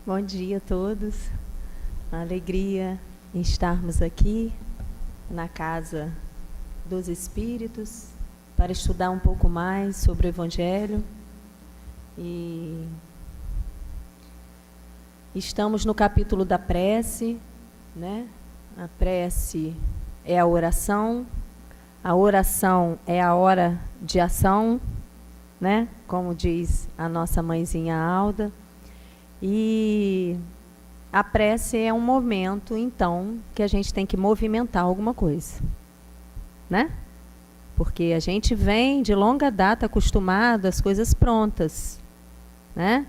Bom dia a todos. Uma alegria em estarmos aqui na Casa dos Espíritos para estudar um pouco mais sobre o Evangelho. E estamos no capítulo da prece, né? A prece é a oração é a hora de ação, né? Como diz a nossa mãezinha Alda. E a prece é um momento, então, que a gente tem que movimentar alguma coisa, né? Porque a gente vem de longa data acostumado às coisas prontas, né?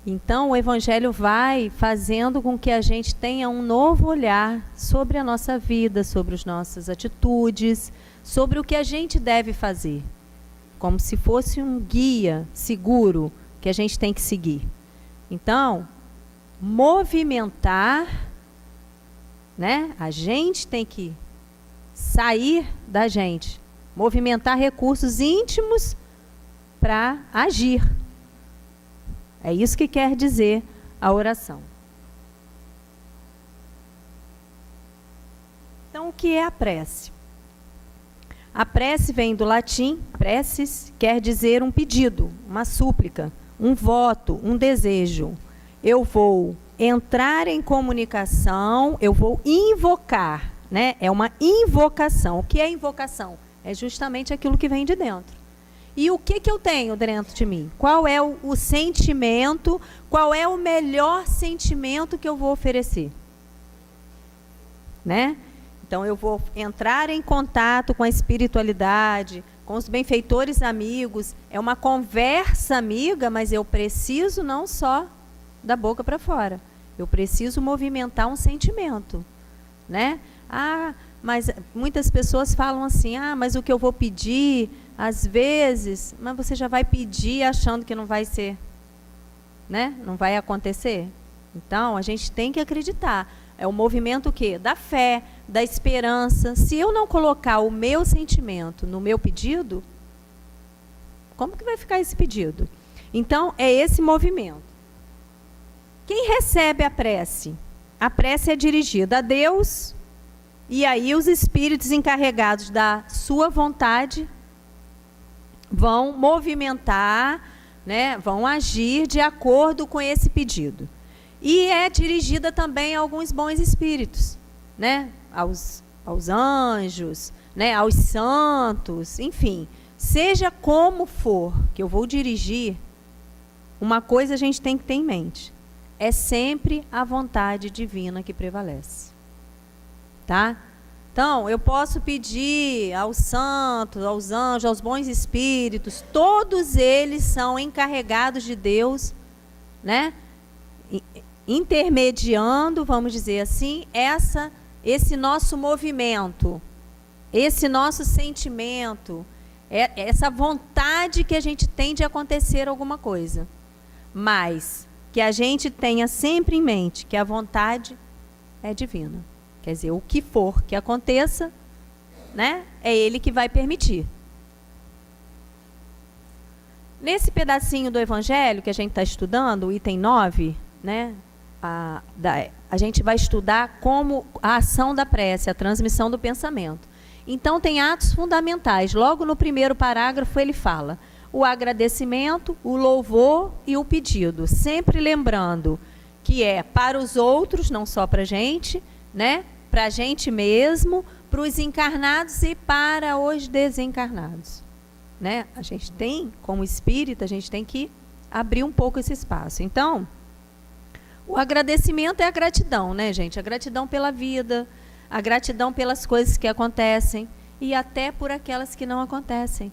Então, o Evangelho vai fazendo com que a gente tenha um novo olhar sobre a nossa vida, sobre as nossas atitudes, sobre o que a gente deve fazer, como se fosse um guia seguro que a gente tem que seguir. Então, movimentar, né? A gente tem que sair da gente, movimentar recursos íntimos para agir. É isso que quer dizer a oração. Então, o que é a prece? A prece vem do latim, preces, quer dizer um pedido, uma súplica, um voto, um desejo. Eu vou entrar em comunicação, eu vou invocar, né? É uma invocação. O que é invocação? É justamente aquilo que vem de dentro. E o que eu tenho dentro de mim? Qual é o sentimento, qual é o melhor sentimento que eu vou oferecer? Né? Então, eu vou entrar em contato com a espiritualidade, com os benfeitores amigos. É uma conversa amiga, mas eu preciso não só da boca para fora. Eu preciso movimentar um sentimento, né? Mas muitas pessoas falam assim, mas o que eu vou pedir, às vezes, mas você já vai pedir achando que não vai ser, né? Não vai acontecer. Então, a gente tem que acreditar. É o movimento o quê? Da fé, da esperança. Se eu não colocar o meu sentimento no meu pedido, como que vai ficar esse pedido? Então, é esse movimento. Quem recebe a prece? A prece é dirigida a Deus, e aí os espíritos encarregados da sua vontade vão movimentar, né, vão agir de acordo com esse pedido. E é dirigida também a alguns bons espíritos, né, aos anjos, né, aos santos, enfim. Seja como for que eu vou dirigir, uma coisa a gente tem que ter em mente. É sempre a vontade divina que prevalece. Tá? Então, eu posso pedir aos santos, aos anjos, aos bons espíritos, todos eles são encarregados de Deus, né? Intermediando, vamos dizer assim, esse nosso movimento, esse nosso sentimento, essa vontade que a gente tem de acontecer alguma coisa. Mas que a gente tenha sempre em mente que a vontade é divina. Quer dizer, o que for que aconteça, né, é Ele que vai permitir. Nesse pedacinho do Evangelho que a gente está estudando, o item 9, né, a gente vai estudar como a ação da prece, a transmissão do pensamento. Então, tem atos fundamentais. Logo no primeiro parágrafo, ele fala o agradecimento, o louvor e o pedido. Sempre lembrando que é para os outros, não só para a gente, né? Para a gente mesmo, para os encarnados e para os desencarnados, né? A gente tem, como espírita, a gente tem que abrir um pouco esse espaço. Então, o agradecimento é a gratidão, né, gente? A gratidão pela vida, a gratidão pelas coisas que acontecem e até por aquelas que não acontecem,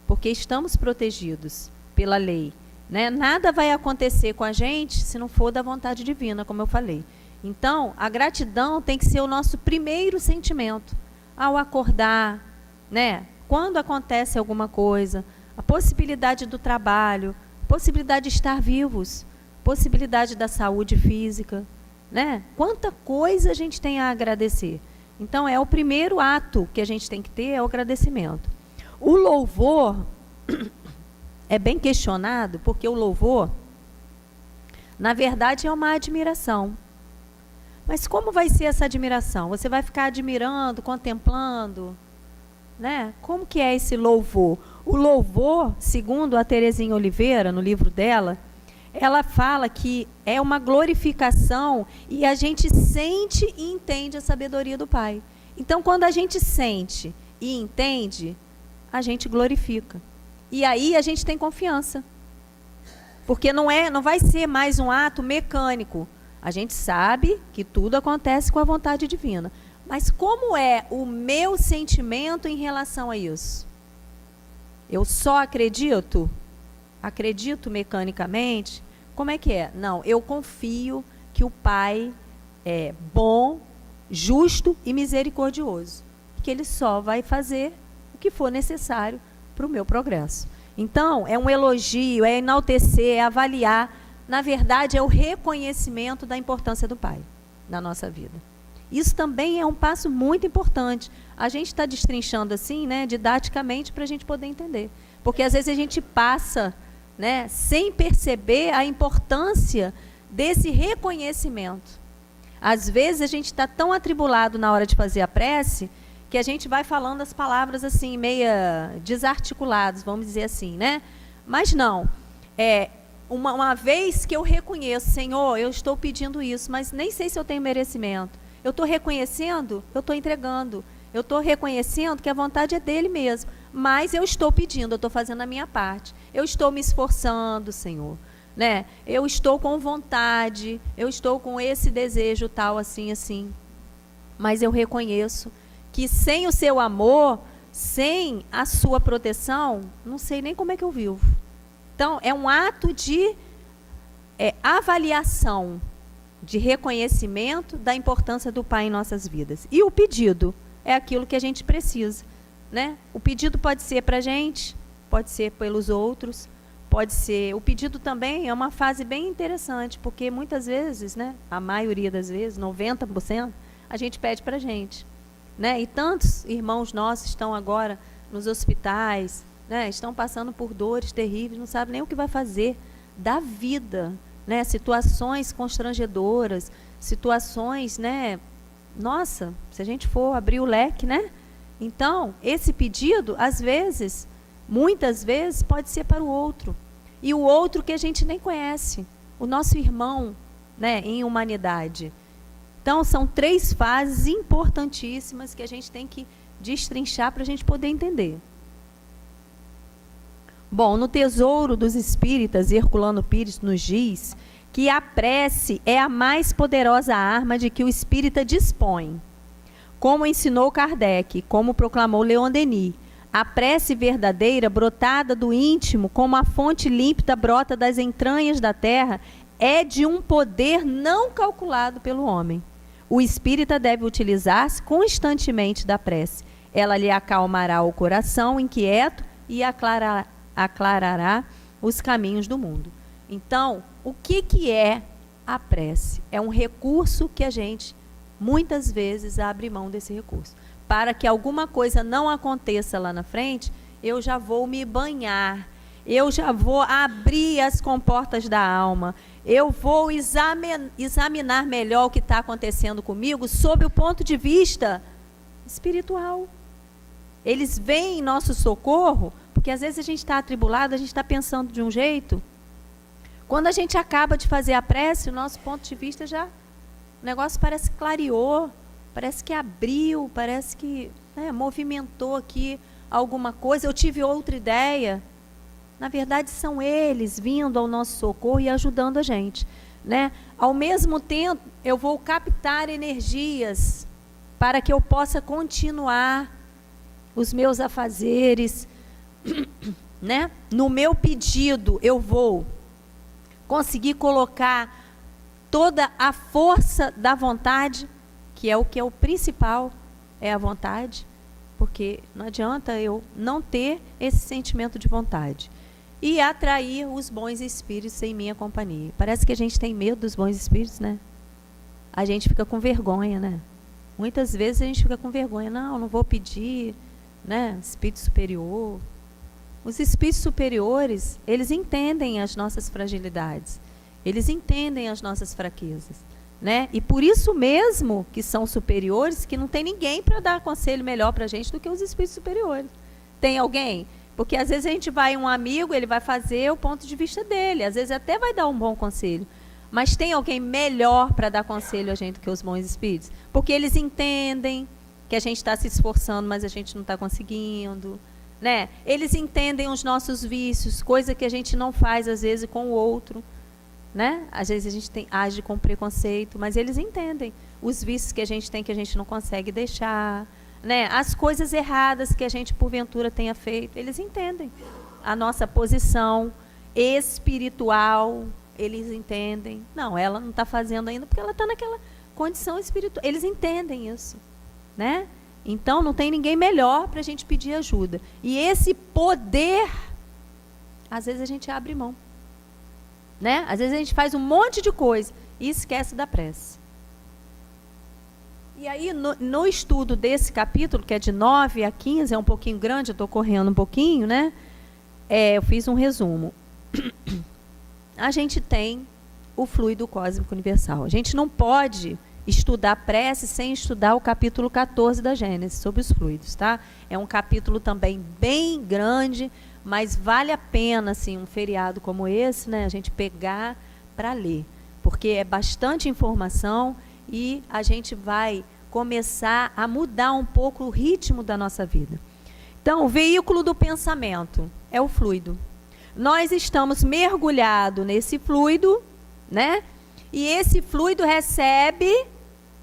porque estamos protegidos pela lei, né? Nada vai acontecer com a gente se não for da vontade divina, como eu falei. Então, a gratidão tem que ser o nosso primeiro sentimento ao acordar, né? Quando acontece alguma coisa, a possibilidade do trabalho, possibilidade de estar vivos, possibilidade da saúde física, né? Quanta coisa a gente tem a agradecer. Então, é o primeiro ato que a gente tem que ter, é o agradecimento. O louvor é bem questionado, porque o louvor, Na verdade, é uma admiração. Mas como vai ser essa admiração? Você vai ficar admirando, contemplando, né? Como que é esse louvor? O louvor, segundo a Terezinha Oliveira, no livro dela, ela fala que é uma glorificação e a gente sente e entende a sabedoria do Pai. Então, quando a gente sente e entende, a gente glorifica. E aí a gente tem confiança. Porque não vai ser mais um ato mecânico. A gente sabe que tudo acontece com a vontade divina. Mas como é o meu sentimento em relação a isso? Eu só acredito? Acredito mecanicamente? Como é que é? Não, eu confio que o Pai é bom, justo e misericordioso. Que Ele só vai fazer o que for necessário para o meu progresso. Então, é um elogio, é enaltecer, é avaliar. Na verdade, é o reconhecimento da importância do Pai na nossa vida. Isso também é um passo muito importante. A gente está destrinchando assim, né, didaticamente, para a gente poder entender. Porque às vezes a gente passa, né, sem perceber a importância desse reconhecimento. Às vezes a gente está tão atribulado na hora de fazer a prece, que a gente vai falando as palavras assim, meia desarticuladas, vamos dizer assim, né? Mas não, uma vez que eu reconheço, Senhor, eu estou pedindo isso, mas nem sei se eu tenho merecimento. Eu estou reconhecendo, eu estou entregando. Eu estou reconhecendo que a vontade é dele mesmo, mas eu estou pedindo, eu estou fazendo a minha parte. Eu estou me esforçando, Senhor, né? Eu estou com vontade, eu estou com esse desejo tal, assim, assim. Mas eu reconheço que sem o seu amor, sem a sua proteção, não sei nem como é que eu vivo. Então, é um ato de avaliação, de reconhecimento da importância do Pai em nossas vidas. E o pedido é aquilo que a gente precisa, né? O pedido pode ser para a gente, pode ser pelos outros, pode ser... O pedido também é uma fase bem interessante, porque muitas vezes, né, a maioria das vezes, 90%, a gente pede para a gente. Né? E tantos irmãos nossos estão agora nos hospitais, né? Estão passando por dores terríveis, não sabem nem o que vai fazer da vida, né? Situações constrangedoras, situações, né? Nossa, se a gente for abrir o leque, né? Então, esse pedido, às vezes, muitas vezes, pode ser para o outro. E o outro que a gente nem conhece, o nosso irmão, né? Em humanidade. Então, são 3 fases importantíssimas que a gente tem que destrinchar para a gente poder entender. Bom, no Tesouro dos Espíritas, Herculano Pires nos diz que a prece é a mais poderosa arma de que o espírita dispõe. Como ensinou Kardec, como proclamou Leon Denis, a prece verdadeira, brotada do íntimo, como a fonte límpida brota das entranhas da terra, é de um poder não calculado pelo homem. O espírita deve utilizar-se constantemente da prece. Ela lhe acalmará o coração inquieto e aclarará os caminhos do mundo. Então, o que é a prece? É um recurso que a gente, muitas vezes, abre mão desse recurso. Para que alguma coisa não aconteça lá na frente, eu já vou me banhar, eu já vou abrir as comportas da alma, eu vou examinar melhor o que está acontecendo comigo sob o ponto de vista espiritual. Eles vêm em nosso socorro, porque às vezes a gente está atribulado, a gente está pensando de um jeito. Quando a gente acaba de fazer a prece, o nosso ponto de vista já... O negócio parece que clareou, parece que abriu, parece que movimentou aqui alguma coisa. Eu tive outra ideia. Na verdade, são eles vindo ao nosso socorro e ajudando a gente, né? Ao mesmo tempo, eu vou captar energias para que eu possa continuar os meus afazeres, né? No meu pedido, eu vou conseguir colocar toda a força da vontade, que é o principal, é a vontade, porque não adianta eu não ter esse sentimento de vontade. E atrair os bons espíritos em minha companhia. Parece que a gente tem medo dos bons espíritos, né? A gente fica com vergonha, né? Muitas vezes a gente fica com vergonha. Não vou pedir, né? Espírito superior. Os espíritos superiores, eles entendem as nossas fragilidades. Eles entendem as nossas fraquezas, né? E por isso mesmo que são superiores, que não tem ninguém para dar conselho melhor para a gente do que os espíritos superiores. Tem alguém? Porque às vezes a gente vai um amigo, ele vai fazer o ponto de vista dele, às vezes até vai dar um bom conselho. Mas tem alguém melhor para dar conselho a gente do que os bons espíritos? Porque eles entendem que a gente está se esforçando, mas a gente não está conseguindo, né? Eles entendem os nossos vícios, coisa que a gente não faz às vezes com o outro, né? Às vezes a gente age com preconceito, mas eles entendem os vícios que a gente tem que a gente não consegue deixar, né? As coisas erradas que a gente porventura tenha feito, eles entendem a nossa posição espiritual, eles entendem. Não, ela não está fazendo ainda porque ela está naquela condição espiritual. Eles entendem isso, né? Então não tem ninguém melhor para a gente pedir ajuda. E esse poder, às vezes a gente abre mão, né? Às vezes a gente faz um monte de coisa e esquece da prece. E aí, no estudo desse capítulo, que é de 9 a 15, é um pouquinho grande, eu estou correndo um pouquinho, né? Eu fiz um resumo. A gente tem o fluido cósmico universal. A gente não pode estudar prece sem estudar o capítulo 14 da Gênesis, sobre os fluidos, tá? É um capítulo também bem grande, mas vale a pena, assim, um feriado como esse, né, a gente pegar para ler, porque é bastante informação e a gente vai começar a mudar um pouco o ritmo da nossa vida. Então, o veículo do pensamento é o fluido. Nós estamos mergulhados nesse fluido, né? E esse fluido recebe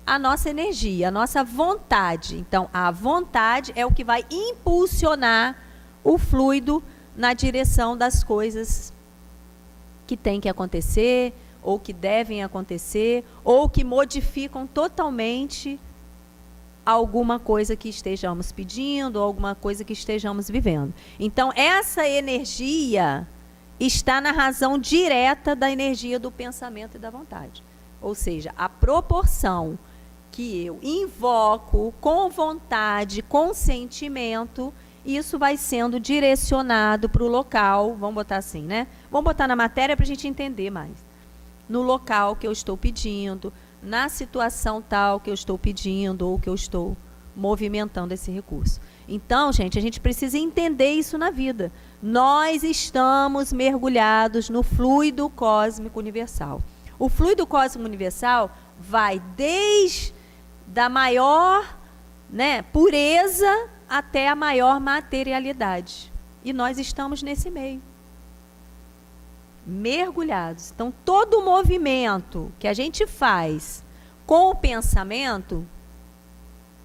a nossa energia, a nossa vontade. Então, a vontade é o que vai impulsionar o fluido na direção das coisas que tem que acontecer, ou que devem acontecer, ou que modificam totalmente alguma coisa que estejamos pedindo, ou alguma coisa que estejamos vivendo. Então, essa energia está na razão direta da energia do pensamento e da vontade. Ou seja, a proporção que eu invoco com vontade, com sentimento, isso vai sendo direcionado para o local, vamos botar assim, né? Vamos botar na matéria para a gente entender mais. No local que eu estou pedindo, na situação tal que eu estou pedindo ou que eu estou movimentando esse recurso. Então, gente, a gente precisa entender isso na vida. Nós estamos mergulhados no fluido cósmico universal. O fluido cósmico universal vai desde da maior, né, pureza até a maior materialidade. E nós estamos nesse meio, mergulhados. Então, todo movimento que a gente faz com o pensamento,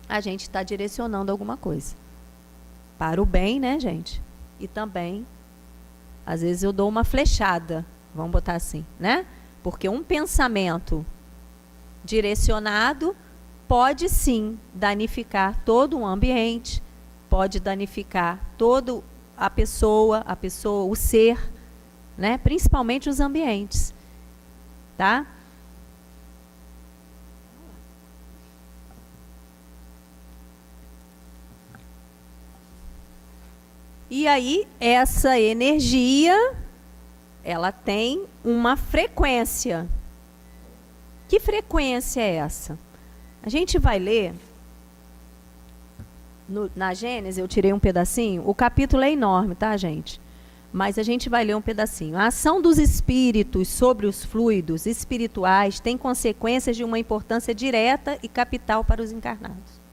a gente está direcionando alguma coisa. Para o bem, né, gente? E também, às vezes eu dou uma flechada, vamos botar assim, né? Porque um pensamento direcionado pode sim danificar todo um ambiente, pode danificar toda a pessoa, o ser, né? Principalmente os ambientes, tá? E aí, essa energia, ela tem uma frequência. Que frequência é essa? A gente vai ler, na Gênesis, eu tirei um pedacinho, o capítulo é enorme, tá, gente? Mas a gente vai ler um pedacinho. A ação dos espíritos sobre os fluidos espirituais tem consequências de uma importância direta e capital para os encarnados.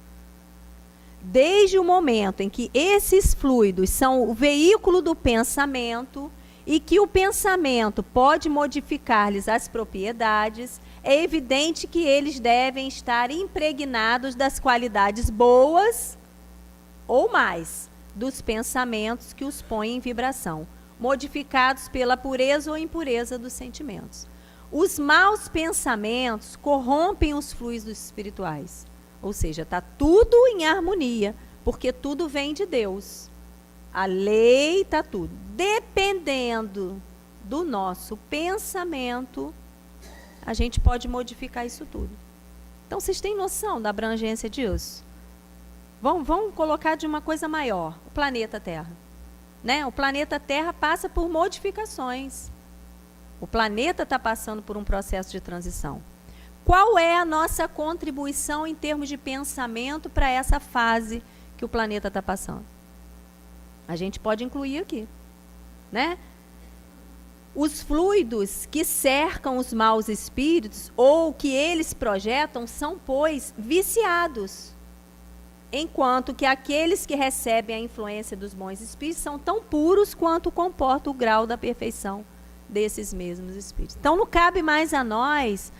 Desde o momento em que esses fluidos são o veículo do pensamento e que o pensamento pode modificar-lhes as propriedades, é evidente que eles devem estar impregnados das qualidades boas ou mais dos pensamentos que os põem em vibração, modificados pela pureza ou impureza dos sentimentos. Os maus pensamentos corrompem os fluidos espirituais. Ou seja, está tudo em harmonia, porque tudo vem de Deus. A lei está tudo. Dependendo do nosso pensamento, a gente pode modificar isso tudo. Então, vocês têm noção da abrangência disso? Vamos colocar de uma coisa maior, o planeta Terra. Né? O planeta Terra passa por modificações. O planeta está passando por um processo de transição. Qual é a nossa contribuição em termos de pensamento para essa fase que o planeta está passando? A gente pode incluir aqui, né? Os fluidos que cercam os maus espíritos ou que eles projetam são, pois, viciados, enquanto que aqueles que recebem a influência dos bons espíritos são tão puros quanto comporta o grau da perfeição desses mesmos espíritos. Então não cabe mais a nós,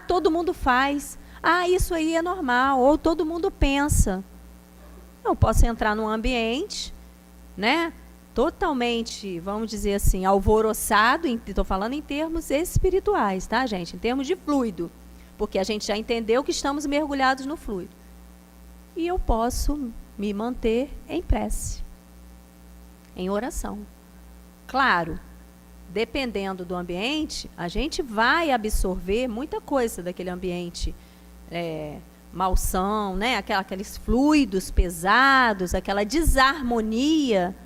todo mundo faz, isso aí é normal, ou todo mundo pensa. Eu posso entrar num ambiente, né, totalmente, vamos dizer assim, alvoroçado, estou falando em termos espirituais, tá, gente? Em termos de fluido, porque a gente já entendeu que estamos mergulhados no fluido. E eu posso me manter em prece, em oração. Claro, dependendo do ambiente, a gente vai absorver muita coisa daquele ambiente malsão, né? Aqueles fluidos pesados, aquela desarmonia,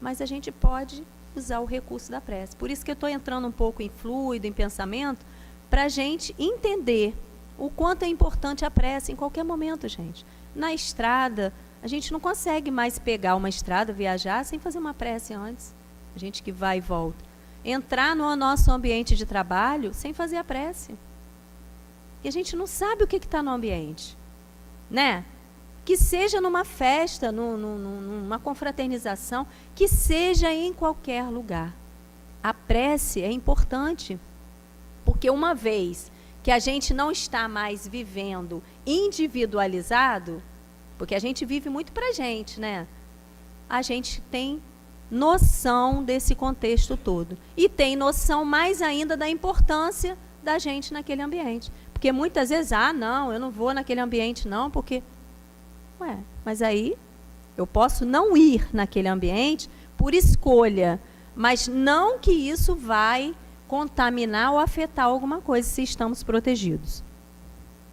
mas a gente pode usar o recurso da prece. Por isso que eu estou entrando um pouco em fluido, em pensamento, para a gente entender o quanto é importante a prece em qualquer momento, gente. Na estrada, a gente não consegue mais pegar uma estrada, viajar, sem fazer uma prece antes. A gente que vai e volta. Entrar no nosso ambiente de trabalho sem fazer a prece. E a gente não sabe o que está no ambiente, né? Que seja numa festa, numa confraternização, que seja em qualquer lugar. A prece é importante, porque uma vez que a gente não está mais vivendo individualizado, porque a gente vive muito para a gente, né? A gente tem noção desse contexto todo. E tem noção mais ainda da importância da gente naquele ambiente. Porque muitas vezes, não, eu não vou naquele ambiente não, porque... mas aí eu posso não ir naquele ambiente por escolha, mas não que isso vai contaminar ou afetar alguma coisa se estamos protegidos.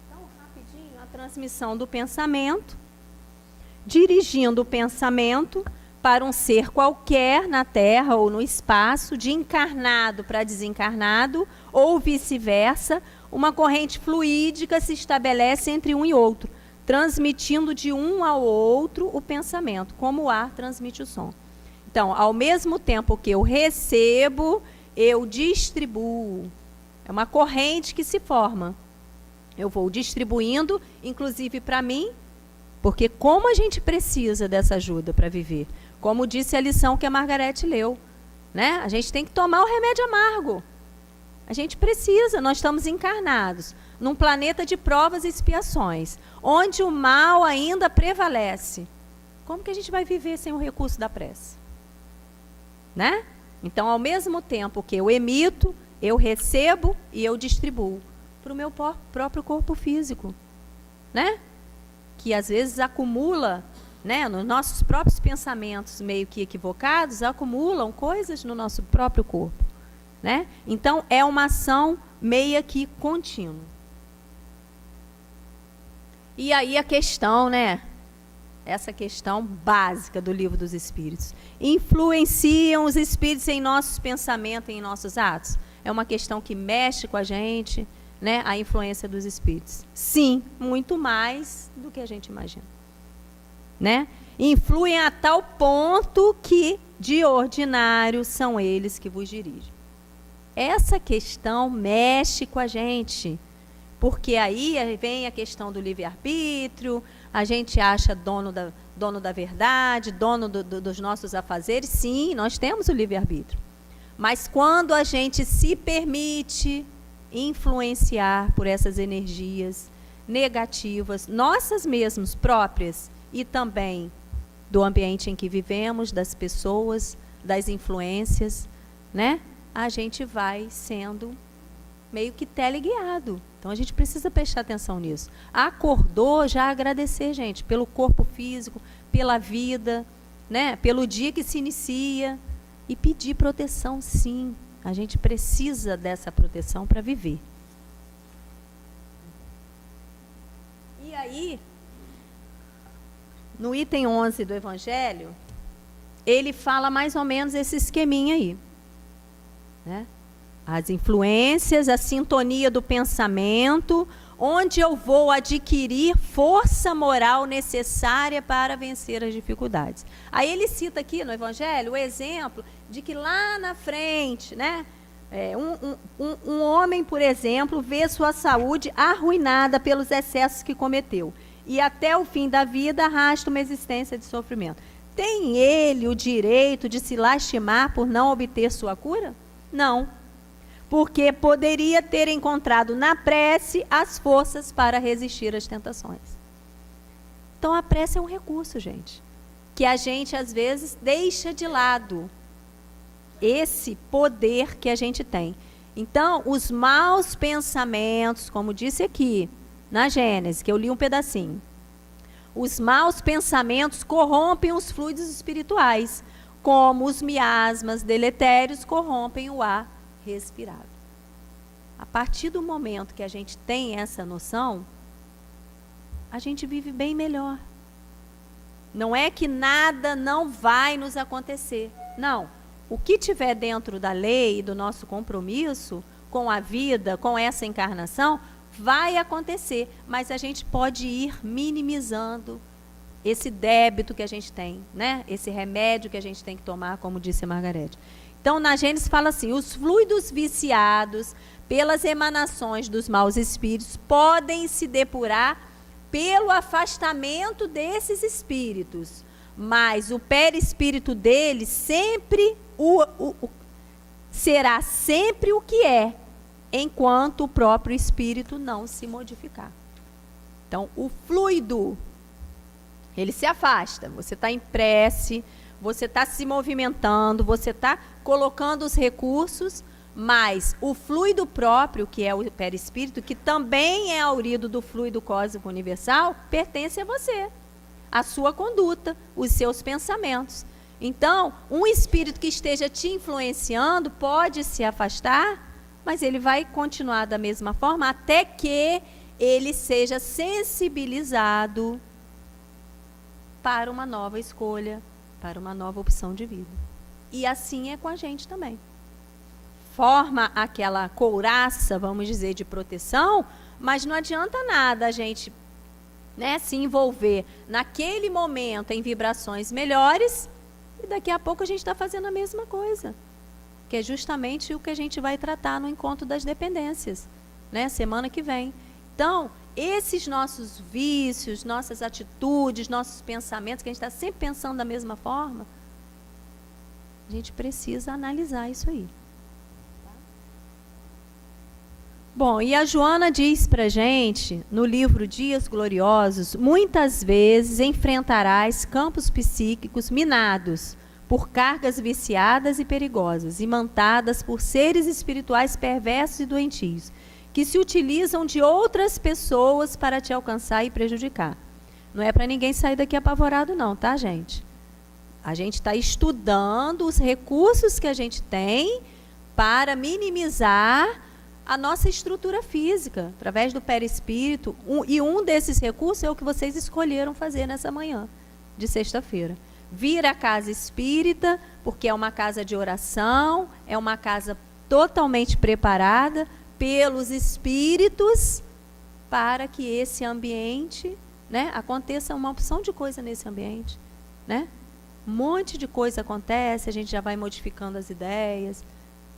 Então, rapidinho, a transmissão do pensamento, dirigindo o pensamento para um ser qualquer na Terra ou no espaço, de encarnado para desencarnado, ou vice-versa, uma corrente fluídica se estabelece entre um e outro, transmitindo de um ao outro o pensamento, como o ar transmite o som. Então, ao mesmo tempo que eu recebo, eu distribuo. É uma corrente que se forma. Eu vou distribuindo, inclusive para mim, porque como a gente precisa dessa ajuda para viver? Como disse a lição que a Margarete leu, né? A gente tem que tomar o remédio amargo. A gente precisa, nós estamos encarnados num planeta de provas e expiações, onde o mal ainda prevalece. Como que a gente vai viver sem o recurso da prece? Né? Então, ao mesmo tempo que eu emito, eu recebo e eu distribuo para o meu próprio corpo físico, né? Que às vezes acumula, né, nos nossos próprios pensamentos meio que equivocados, acumulam coisas no nosso próprio corpo, né? Então, é uma ação meio que contínua. E aí a questão, né? Essa questão básica do Livro dos Espíritos. Influenciam os espíritos em nossos pensamentos e em nossos atos? É uma questão que mexe com a gente, né? A influência dos espíritos. Sim, muito mais do que a gente imagina. Né? Influem a tal ponto que, de ordinário, são eles que vos dirigem. Essa questão mexe com a gente. Porque aí vem a questão do livre-arbítrio, a gente acha dono da verdade, dono dos nossos afazeres. Sim, nós temos o livre-arbítrio. Mas quando a gente se permite influenciar por essas energias negativas, nossas mesmas, próprias, e também do ambiente em que vivemos, das pessoas, das influências, né? A gente vai sendo meio que teleguiado. Então, a gente precisa prestar atenção nisso. Acordou, já agradecer, gente, pelo corpo físico, pela vida, né? Pelo dia que se inicia. E pedir proteção, sim. A gente precisa dessa proteção para viver. E aí, no item 11 do Evangelho, ele fala mais ou menos esse esqueminha aí, né? as influências, a sintonia do pensamento, onde eu vou adquirir força moral necessária para vencer as dificuldades. Aí ele cita aqui no Evangelho o exemplo de que lá na frente, né, um homem, por exemplo, vê sua saúde arruinada pelos excessos que cometeu e até o fim da vida arrasta uma existência de sofrimento. Tem ele o direito de se lastimar por não obter sua cura? Não. Porque poderia ter encontrado na prece as forças para resistir às tentações. Então a prece é um recurso, gente, que a gente às vezes deixa de lado esse poder que a gente tem. Então, os maus pensamentos, como disse aqui na Gênesis, que eu li um pedacinho, os maus pensamentos corrompem os fluidos espirituais, como os miasmas deletérios corrompem o ar respirável. A partir do momento que a gente tem essa noção, a gente vive bem melhor. Não é que nada não vai nos acontecer. Não. O que tiver dentro da lei e do nosso compromisso com a vida, com essa encarnação, vai acontecer. Mas a gente pode ir minimizando esse débito que a gente tem, né? Esse remédio que a gente tem que tomar, como disse a Margarete. Então, na Gênesis fala assim, os fluidos viciados pelas emanações dos maus espíritos podem se depurar pelo afastamento desses espíritos, mas o perispírito deles sempre será sempre o que é, enquanto o próprio espírito não se modificar. Então, o fluido, ele se afasta. Você está em prece, você está se movimentando, você está colocando os recursos, mas o fluido próprio, que é o perispírito, que também é aurido do fluido cósmico universal, pertence a você, a sua conduta, os seus pensamentos. Então, um espírito que esteja te influenciando pode se afastar, mas ele vai continuar da mesma forma até que ele seja sensibilizado para uma nova escolha, para uma nova opção de vida. E assim é com a gente também. Forma aquela couraça, vamos dizer, de proteção, mas não adianta nada a gente, né, se envolver naquele momento em vibrações melhores e daqui a pouco a gente está fazendo a mesma coisa, que é justamente o que a gente vai tratar no encontro das dependências, né, semana que vem. Então, esses nossos vícios, nossas atitudes, nossos pensamentos, que a gente está sempre pensando da mesma forma, a gente precisa analisar isso aí. Bom, e a Joana diz para gente, no livro Dias Gloriosos, muitas vezes enfrentarás campos psíquicos minados por cargas viciadas e perigosas, imantadas por seres espirituais perversos e doentios, que se utilizam de outras pessoas para te alcançar e prejudicar. Não é para ninguém sair daqui apavorado não, tá, gente? A gente está estudando os recursos que a gente tem para minimizar a nossa estrutura física, através do perispírito, e um desses recursos é o que vocês escolheram fazer nessa manhã de sexta-feira. Vir à casa espírita, porque é uma casa de oração, é uma casa totalmente preparada pelos espíritos para que esse ambiente, né, aconteça uma opção de coisa nesse ambiente, né? Um monte de coisa acontece, a gente já vai modificando as ideias,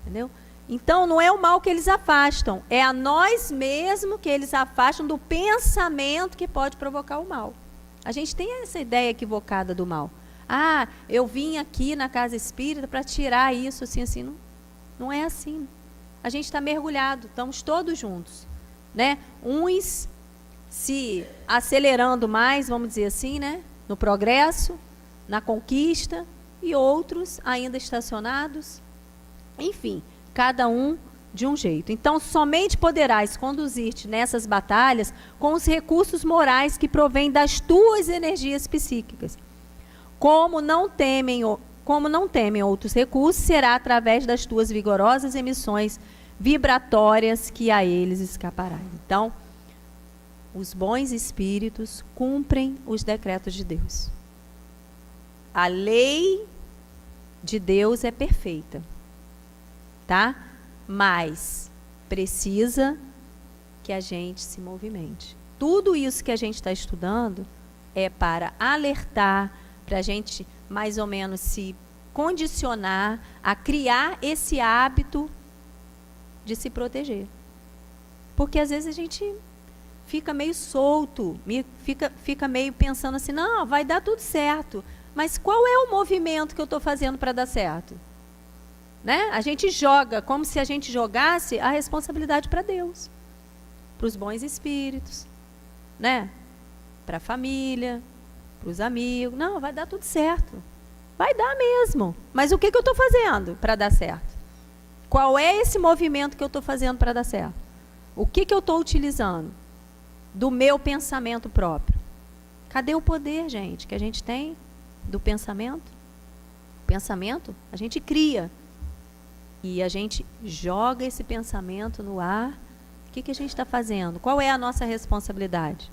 entendeu? Então, não é o mal que eles afastam, é a nós mesmos que eles afastam do pensamento que pode provocar o mal. A gente tem essa ideia equivocada do mal. Ah, eu vim aqui na casa espírita para tirar isso, assim, assim. Não, não é assim. A gente está mergulhado, estamos todos juntos, né? Uns se acelerando mais, vamos dizer assim, né? No progresso, na conquista, e outros ainda estacionados. Enfim, cada um de um jeito. Então, somente poderás conduzir-te nessas batalhas com os recursos morais que provêm das tuas energias psíquicas. Como não temem outros recursos, será através das tuas vigorosas emissões vibratórias que a eles escapará. Então, os bons espíritos cumprem os decretos de Deus. A lei de Deus é perfeita. Tá? mas precisa que a gente se movimente. Tudo isso que a gente está estudando é para alertar, para a gente mais ou menos se condicionar a criar esse hábito de se proteger. Porque às vezes a gente fica meio solto, fica meio pensando assim, não, vai dar tudo certo. Mas qual é o movimento que eu estou fazendo para dar certo? Né? A gente joga como se a gente jogasse a responsabilidade para Deus, para os bons espíritos, né? Para a família, para os amigos. Não, vai dar tudo certo. Vai dar mesmo. Mas o que eu estou fazendo para dar certo? Qual é esse movimento que eu estou fazendo para dar certo? O que eu estou utilizando do meu pensamento próprio? Cadê o poder, gente, que a gente tem do pensamento? O pensamento a gente cria. E a gente joga esse pensamento no ar. O que a gente está fazendo? Qual é a nossa responsabilidade?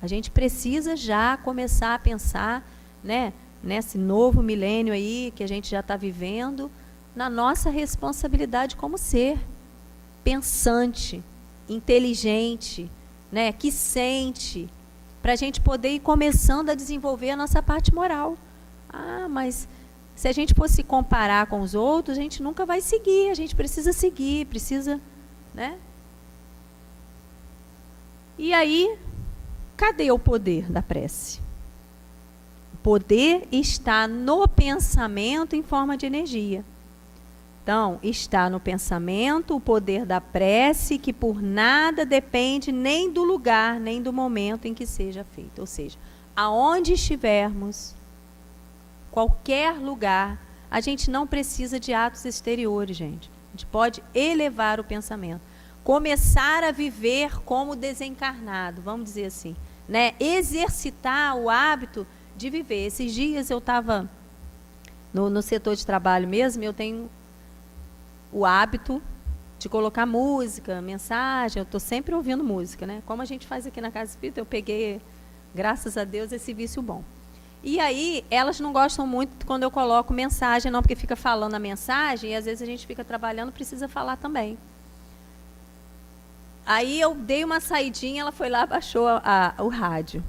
A gente precisa já começar a pensar, né, nesse novo milênio aí que a gente já está vivendo, na nossa responsabilidade como ser pensante, inteligente, né, que sente, para a gente poder ir começando a desenvolver a nossa parte moral. Ah, mas se a gente fosse comparar com os outros, a gente nunca vai seguir, a gente precisa seguir, precisa, né? E aí, cadê o poder da prece? O poder está no pensamento em forma de energia. Então, está no pensamento o poder da prece, que por nada depende nem do lugar, nem do momento em que seja feito. Ou seja, aonde estivermos, qualquer lugar, a gente não precisa de atos exteriores, gente. A gente pode elevar o pensamento. Começar a viver como desencarnado, vamos dizer assim, né? Exercitar o hábito de viver. Esses dias eu estava no setor de trabalho mesmo, eu tenho o hábito de colocar música, mensagem, eu estou sempre ouvindo música, né? Como a gente faz aqui na Casa Espírita, eu peguei, graças a Deus, esse vício bom. E aí, elas não gostam muito quando eu coloco mensagem, não, porque fica falando a mensagem, e às vezes a gente fica trabalhando, precisa falar também. Aí eu dei uma saidinha, ela foi lá, baixou o rádio.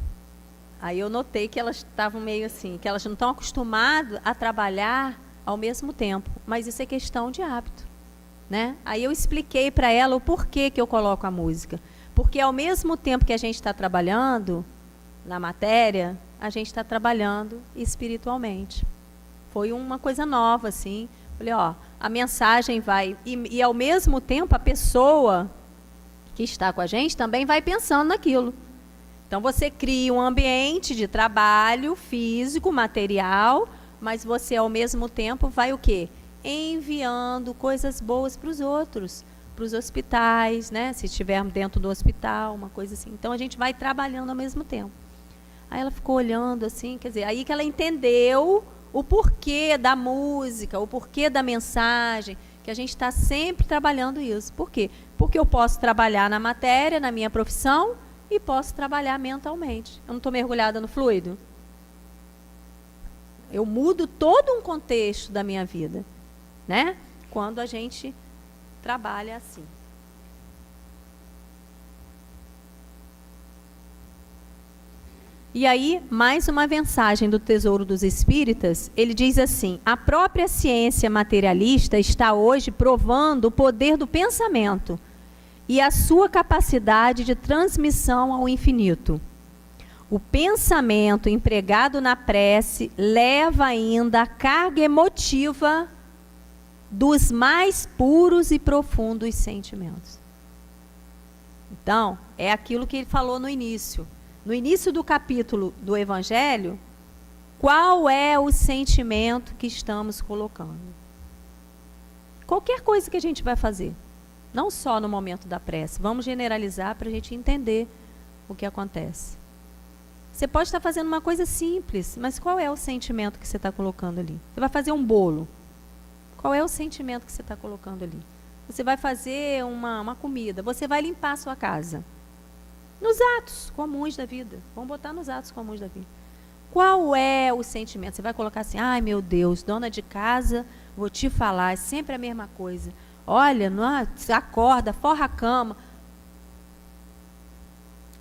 Aí eu notei que elas estavam meio assim, que elas não estão acostumadas a trabalhar ao mesmo tempo, mas isso é questão de hábito, né? Aí eu expliquei para ela o porquê que eu coloco a música. Porque ao mesmo tempo que a gente está trabalhando na matéria, a gente está trabalhando espiritualmente. Foi uma coisa nova, assim. Falei, ó, a mensagem vai... E ao mesmo tempo, a pessoa que está com a gente também vai pensando naquilo. Então, você cria um ambiente de trabalho físico, material, mas você, ao mesmo tempo, vai o quê? Enviando coisas boas para os outros, para os hospitais, né? Se estivermos dentro do hospital, uma coisa assim. Então, a gente vai trabalhando ao mesmo tempo. Aí ela ficou olhando assim, quer dizer, aí que ela entendeu o porquê da música, o porquê da mensagem, que a gente está sempre trabalhando isso. Por quê? Porque eu posso trabalhar na matéria, na minha profissão, e posso trabalhar mentalmente. Eu não estou mergulhada no fluido? Eu mudo todo um contexto da minha vida, né? Quando a gente trabalha assim. E aí, mais uma mensagem do Tesouro dos Espíritas, ele diz assim: a própria ciência materialista está hoje provando o poder do pensamento e a sua capacidade de transmissão ao infinito. O pensamento empregado na prece leva ainda a carga emotiva dos mais puros e profundos sentimentos. Então, é aquilo que ele falou no início. No início do capítulo do Evangelho, qual é o sentimento que estamos colocando? Qualquer coisa que a gente vai fazer, não só no momento da prece, vamos generalizar para a gente entender o que acontece. Você pode estar fazendo uma coisa simples, mas qual é o sentimento que você está colocando ali? Você vai fazer um bolo. Qual é o sentimento que você está colocando ali? Você vai fazer uma comida, você vai limpar a sua casa. Nos atos comuns da vida. Vamos botar nos atos comuns da vida. Qual é o sentimento? Você vai colocar assim, ai meu Deus, dona de casa, vou te falar, é sempre a mesma coisa. Olha, você acorda, forra a cama.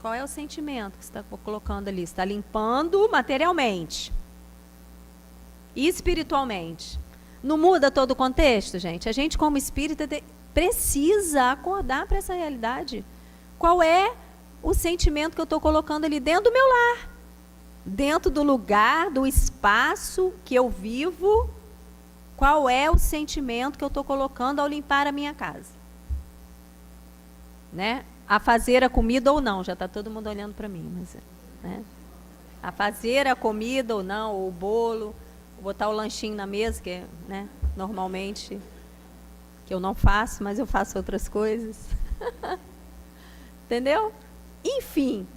Qual é o sentimento que você está colocando ali? Você está limpando materialmente e espiritualmente. Não muda todo o contexto, gente? A gente, como espírita, precisa acordar para essa realidade. Qual é o sentimento que eu estou colocando ali dentro do meu lar? Dentro do lugar, do espaço que eu vivo, qual é o sentimento que eu estou colocando ao limpar a minha casa? Né? A fazer a comida ou não, já está todo mundo olhando para mim, mas, né? A fazer a comida ou não, ou o bolo, botar o lanchinho na mesa, que é, né, normalmente, que eu não faço, mas eu faço outras coisas. Entendeu? Enfim,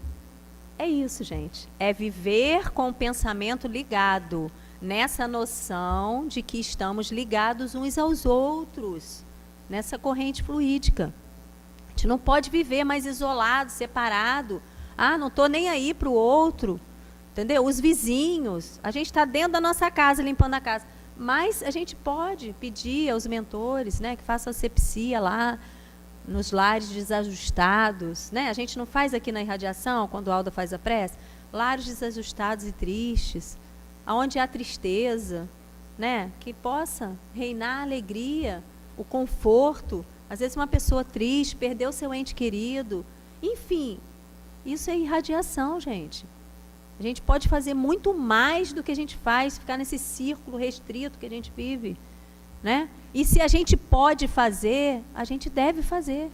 é isso, gente. É viver com o pensamento ligado, nessa noção de que estamos ligados uns aos outros, nessa corrente fluídica. A gente não pode viver mais isolado, separado. Ah, não estou nem aí para o outro. Entendeu? Os vizinhos. A gente está dentro da nossa casa, limpando a casa. Mas a gente pode pedir aos mentores, né, que façam asepsia lá, nos lares desajustados, né? A gente não faz aqui na irradiação, quando a Alda faz a prece, lares desajustados e tristes, aonde há tristeza, né? Que possa reinar a alegria, o conforto. Às vezes uma pessoa triste, perdeu seu ente querido. Enfim, isso é irradiação, gente. A gente pode fazer muito mais do que a gente faz, ficar nesse círculo restrito que a gente vive, né? E se a gente pode fazer, a gente deve fazer.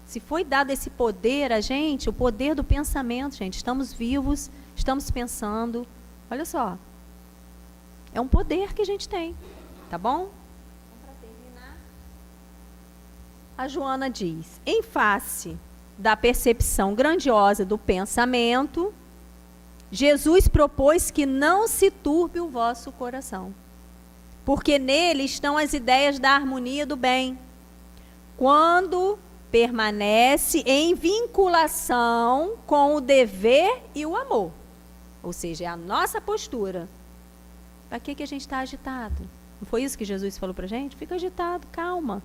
Se foi dado esse poder a gente, o poder do pensamento, gente, estamos vivos, estamos pensando. Olha só, é um poder que a gente tem, tá bom? Para terminar, a Joana diz: em face da percepção grandiosa do pensamento, Jesus propôs que não se turbe o vosso coração, porque nele estão as ideias da harmonia do bem. Quando permanece em vinculação com o dever e o amor, ou seja, é a nossa postura. Para que a gente está agitado? Não foi isso que Jesus falou para a gente? Fica agitado, calma.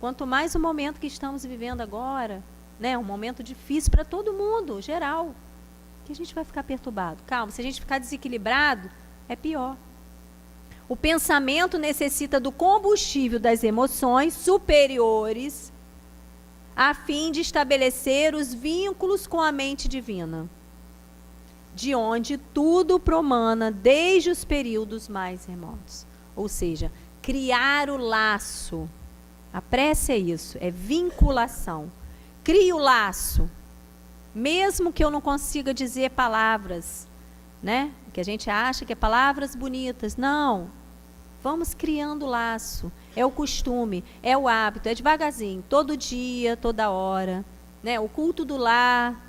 Quanto mais o momento que estamos vivendo agora, né, um momento difícil para todo mundo, geral, que a gente vai ficar perturbado. Calma, se a gente ficar desequilibrado, é pior. O pensamento necessita do combustível das emoções superiores a fim de estabelecer os vínculos com a mente divina, de onde tudo promana desde os períodos mais remotos. Ou seja, criar o laço. A prece é isso, é vinculação. Crie o laço. Mesmo que eu não consiga dizer palavras, né? Que a gente acha que é palavras bonitas. Não. Vamos criando laço. É o costume, é o hábito, é devagarzinho. Todo dia, toda hora. Né? O culto do lar,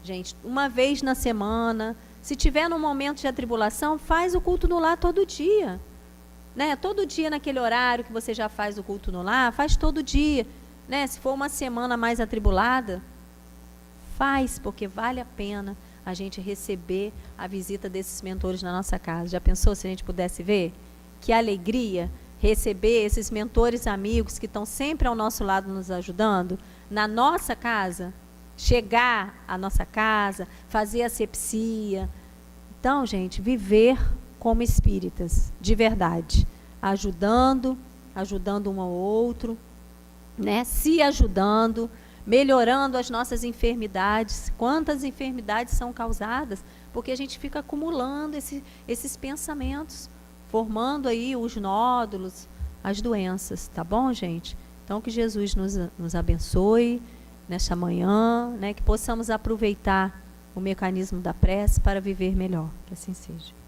gente, uma vez na semana. Se tiver num momento de atribulação, faz o culto no lar todo dia. Né? Todo dia naquele horário que você já faz o culto no lar, faz todo dia. Né? Se for uma semana mais atribulada, faz, porque vale a pena a gente receber a visita desses mentores na nossa casa. Já pensou se a gente pudesse ver? Que alegria receber esses mentores amigos que estão sempre ao nosso lado nos ajudando, na nossa casa, chegar à nossa casa, fazer asepsia. Então, gente, viver como espíritas, de verdade, ajudando um ao outro, né? Se ajudando, melhorando as nossas enfermidades. Quantas enfermidades são causadas? Porque a gente fica acumulando esses pensamentos, formando aí os nódulos, as doenças, tá bom, gente? Então, que Jesus nos abençoe nesta manhã, né? Que possamos aproveitar o mecanismo da prece para viver melhor. Que assim seja.